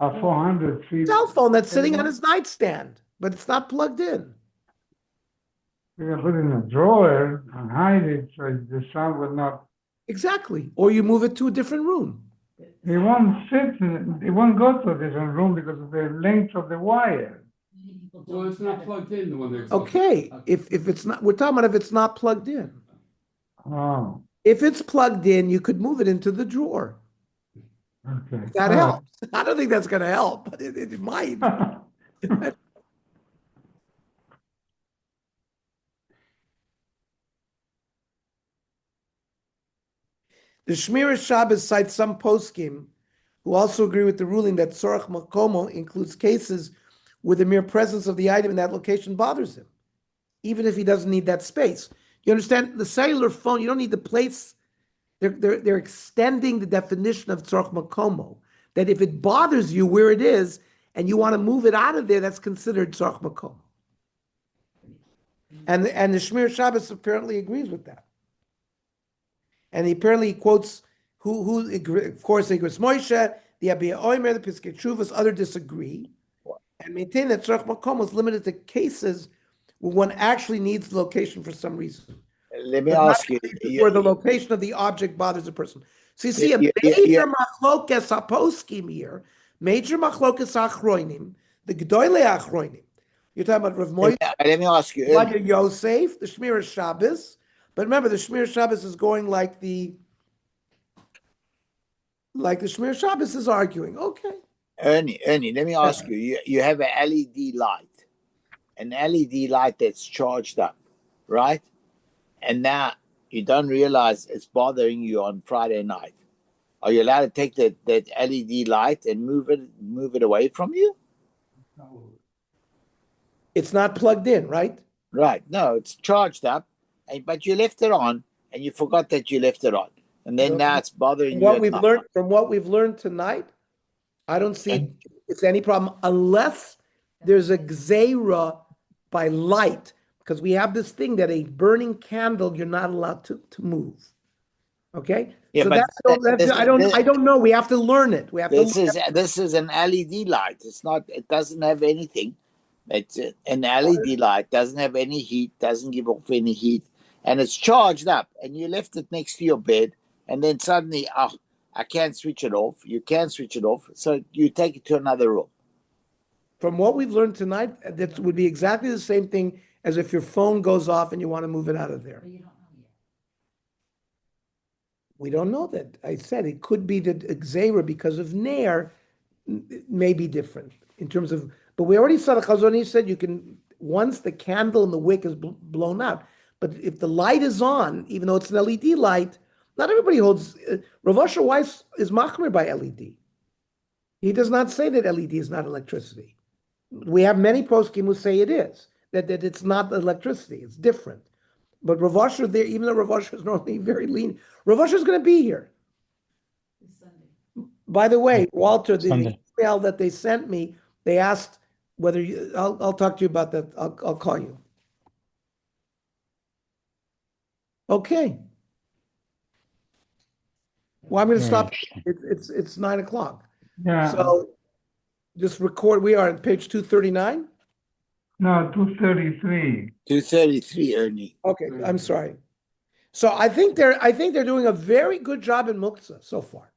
A 400 feet? Cell phone that's sitting on his nightstand, but it's not plugged in. You can put it in a drawer and hide it so the sound will not. Exactly. Or you move it to a different room. It won't it won't go to a different room because of the length of the wire. Well, it's not plugged in, the one they're. Okay. If it's not, we're talking about if it's not plugged in. Oh, If it's plugged in, you could move it into the drawer. okay. That helps. I don't think that's going to help, but it might. The Shmira Shabbos cites some poskim who also agree with the ruling that Tzorach Makomo includes cases where the mere presence of the item in that location bothers him, even if he doesn't need that space. You understand? The cellular phone, you don't need the place. They're extending the definition of Tzorach Makomo, that if it bothers you where it is and you want to move it out of there, that's considered Tzorach Makomo. And the Shmir Shabbos apparently agrees with that. And he apparently quotes of course, he agrees. Moshe, the Abiyah Omer, the Piskei Teshuvos, others disagree and maintain that Tzorach Makom is limited to cases where one actually needs the location for some reason. Let me ask you. Where the location of the object bothers a person. So you see a major machlokes haposkim here, major machlokes achroinim, the Gdoilei achroinim. You're talking about Rav Moishe, Let me ask you. Yosef, the Shmira Shabbos. But remember, the Shmir Shabbos is going like the Shmir Shabbos is arguing. Okay. Ernie, let me ask you. You have an LED light, an LED light that's charged up, right? And now you don't realize it's bothering you on Friday night. Are you allowed to take that LED light and move it away from you? It's not plugged in, right? Right. No, it's charged up, but you left it on, and you forgot that you left it on, and then now it's bothering you. From what we've learned tonight, I don't see it's any problem unless there's a gzeira by light, because we have this thing that a burning candle you're not allowed to move. Okay. Yeah, so but I don't know. We have to learn it. This is an LED light. It's not. It doesn't have anything. It's an LED light. Doesn't have any heat. Doesn't give off any heat, and it's charged up. And you left it next to your bed, and then suddenly, I can't switch it off. You can't switch it off, so you take it to another room. From what we've learned tonight, that would be exactly the same thing as if your phone goes off and you want to move it out of there. But you don't know yet. We don't know that. I said it could be that Xera, because of Nair, may be different in terms of, but we already saw the Chazon said you can, once the candle in the wick is blown out, but if the light is on, even though it's an LED light, not everybody holds, Rav Asher Weiss is machmir by LED. He does not say that LED is not electricity. We have many poskim who say it is, that it's not electricity, it's different. But Rav Asher there, even though Rav Asher is normally very lean, Rav Asher is going to be here. This Sunday. By the way, Walter, the email that they sent me, they asked whether you, I'll talk to you about that. I'll call you. Okay. Well, I'm going to stop. It's 9 o'clock. Yeah. So just record. We are at page 239. No, 233. 233, Ernie. Okay, I'm sorry. So I think they're doing a very good job in Mukzeh so far.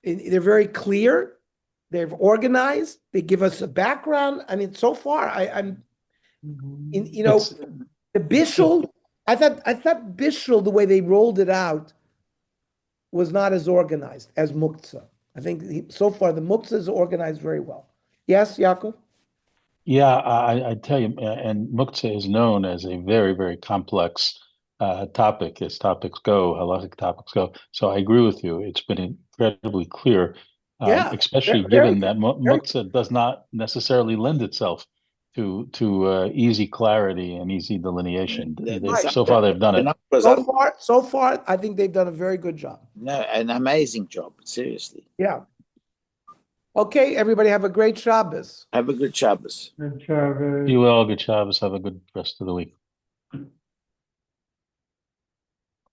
They're very clear. They've organized. They give us a background. I mean, so far, I'm the Bishul. I thought Bishul, the way they rolled it out, was not as organized as Mukzeh. I think so far the Mukzeh is organized very well. Yes, Yaakov? Yeah, I tell you, and Mukzeh is known as a very, very complex topic as topics go, halachic topics go. So I agree with you. It's been incredibly clear. Yeah, especially very given that Mukzeh does not necessarily lend itself to easy clarity and easy delineation. So far, they've done it. So far, I think they've done a very good job. No, an amazing job, seriously. Yeah. Okay, everybody have a great Shabbos. Have a good Shabbos. Good Shabbos. You all, good Shabbos. Have a good rest of the week.